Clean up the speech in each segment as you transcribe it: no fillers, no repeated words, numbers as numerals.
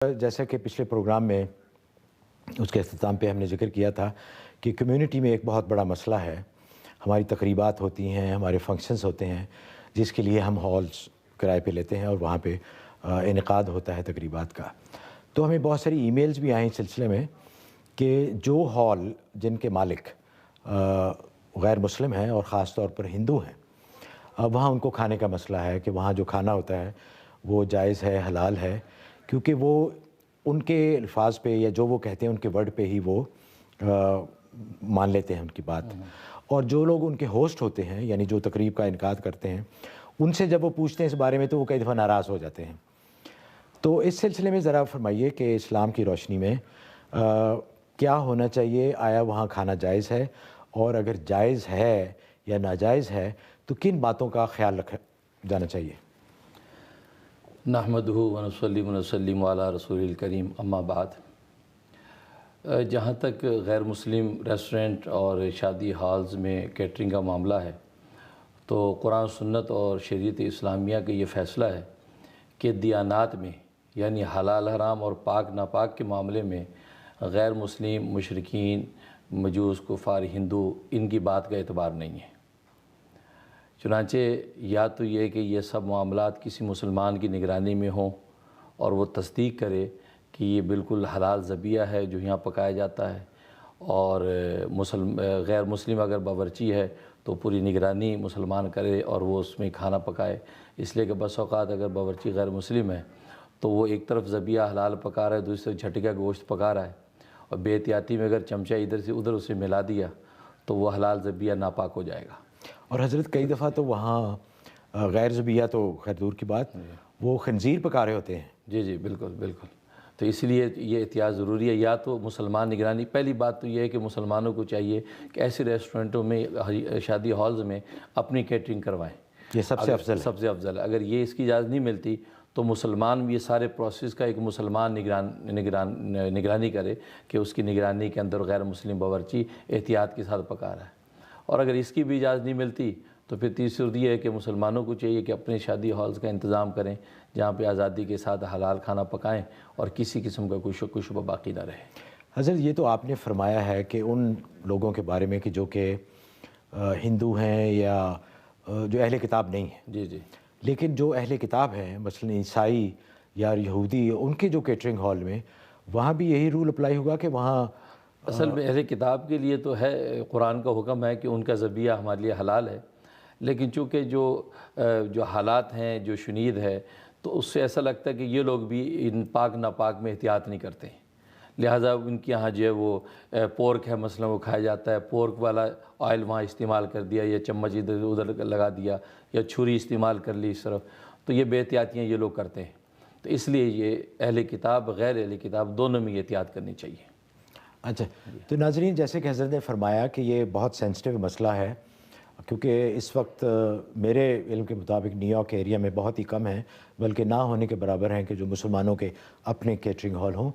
जैसा कि पिछले प्रोग्राम में उसके अख्ताम पे हमने ज़िक्र किया था कि कम्युनिटी में एक बहुत बड़ा मसला है। हमारी तकरीबात होती हैं, हमारे फंक्शंस होते हैं, जिसके लिए हम हॉल्स किराए पे लेते हैं और वहाँ पे इनेकाद होता है तकरीबात का। तो हमें बहुत सारी ईमेल्स भी आई इस सिलसिले में कि जो हॉल जिनके मालिक गैर मुस्लिम हैं और ख़ास तौर पर हिंदू हैं, वहाँ उनको खाने का मसला है कि वहाँ जो खाना होता है वो जायज़ है, हलाल है, क्योंकि वो उनके अल्फाज पे या जो वो कहते हैं उनके वर्ड पे ही वो मान लेते हैं उनकी बात। और जो लोग उनके होस्ट होते हैं, यानी जो तकरीब का इनकाद करते हैं, उनसे जब वो पूछते हैं इस बारे में तो वो कई दफ़ा नाराज़ हो जाते हैं। तो इस सिलसिले में ज़रा फरमाइए कि इस्लाम की रोशनी में क्या होना चाहिए? आया वहाँ खाना जायज़ है? और अगर जायज़ है या नाजायज़ है तो किन बातों का ख्याल रखा जाना चाहिए? नहमदुहु व नसल्ली व नसल्लिमु अला रसूलिल करीम, अम्मा बाद। जहाँ तक गैर मुस्लिम रेस्टोरेंट और शादी हॉल्स में कैटरिंग का मामला है, तो कुरान सुन्नत और शरीयत इस्लामिया का ये फ़ैसला है कि दियानात में, यानी हलाल हराम और पाक नापाक के मामले में गैर मुस्लिम, मुशरिकीन, मजूस, कुफ़ार, हिंदू, इनकी बात का एतबार नहीं है। चुनांचे या तो ये कि ये सब मामलात किसी मुसलमान की निगरानी में हों और वो तस्दीक करे कि ये बिल्कुल हलाल ज़बिया है जो यहाँ पकाया जाता है, और गैर मुस्लिम अगर बावर्ची है तो पूरी निगरानी मुसलमान करे और वो उसमें खाना पकाए। इसलिए कि बस औक़ात अगर बावर्ची गैर मुस्लिम है तो वो एक तरफ ज़बिया हलाल पका रहा है, दूसरी तरफ झटका गोश्त पका रहा है, और बेहतियाती में अगर चमचा इधर से उधर उसे मिला दिया तो वो हलाल ज़बिया नापाक हो जाएगा। और हज़रत कई दफ़ा तो वहाँ गैर ज़बिया तो खैर दूर की बात, वो खंजीर पका रहे होते हैं। जी जी, बिल्कुल बिल्कुल। तो इसलिए ये एहतियात ज़रूरी है। या तो मुसलमान निगरानी, पहली बात तो ये है कि मुसलमानों को चाहिए कि ऐसे रेस्टोरेंटों में, शादी हॉल्स में अपनी कैटरिंग करवाएं। ये सबसे अफजल है। अगर ये इसकी इजाज़त नहीं मिलती तो मुसलमान भी ये सारे प्रोसेस का एक मुसलमान निगरानी करे कि उसकी निगरानी के अंदर गैर मुस्लिम बावर्ची एहतियात के साथ पका रहा है। और अगर इसकी भी इजाज़त नहीं मिलती तो फिर तीसरी सूरत ये है कि मुसलमानों को चाहिए कि अपने शादी हॉल्स का इंतज़ाम करें जहाँ पे आज़ादी के साथ हलाल खाना पकाएं और किसी किस्म का कोई शुबा बाकी ना रहे। हज़रत ये तो आपने फरमाया है कि उन लोगों के बारे में कि जो कि हिंदू हैं या जो अहले किताब नहीं हैं। जी जी। लेकिन जो अहले किताब हैं, मसलन ईसाई या यहूदी, उनके जो कैटरिंग हॉल में वहाँ भी यही रूल अप्लाई होगा कि वहाँ असल में अहले किताब के लिए तो है, कुरान का हुक्म है कि उनका ज़बिया हमारे लिए हलाल है, लेकिन चूँकि जो हालात हैं, जो शुनीद है, तो उससे ऐसा लगता है कि ये लोग भी इन पाक नापाक में एहतियात नहीं करते हैं। लिहाजा उनके यहाँ जो है वो पोर्क है मसलन, वो खाया जाता है, पोर्क वाला ऑयल वहाँ इस्तेमाल कर दिया, या चम्मच इधर उधर लगा दिया, या छुरी इस्तेमाल कर ली इस तरफ, तो ये बेहतियातियाँ ये लोग करते हैं। तो इसलिए ये अहले किताब गैर अहले किताब दोनों में एहतियात करनी चाहिए। अच्छा, तो नाज़रीन, जैसे कि हज़रत ने फरमाया कि ये बहुत सेंसिटिव मसला है, क्योंकि इस वक्त मेरे इल्म के मुताबिक न्यूयॉर्क एरिया में बहुत ही कम है, बल्कि ना होने के बराबर हैं कि जो मुसलमानों के अपने कैटरिंग हॉल हों।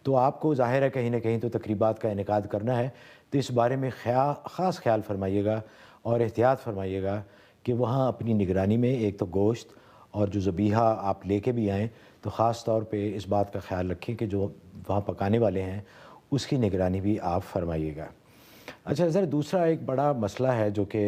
तो आपको ज़ाहिर है कहीं ना कहीं तो तकरीबात का इनेकाद करना है, तो इस बारे में ख़ास ख्याल फरमाइएगा और एहतियात फरमाइएगा कि वहाँ अपनी निगरानी में एक तो गोश्त और जो ज़बीहा आप लेके भी आएँ तो ख़ास तौर पे इस बात का ख्याल रखें कि जो वहाँ पकाने वाले हैं उसकी निगरानी भी आप फरमाइएगा। अच्छा सर, दूसरा एक बड़ा मसला है जो कि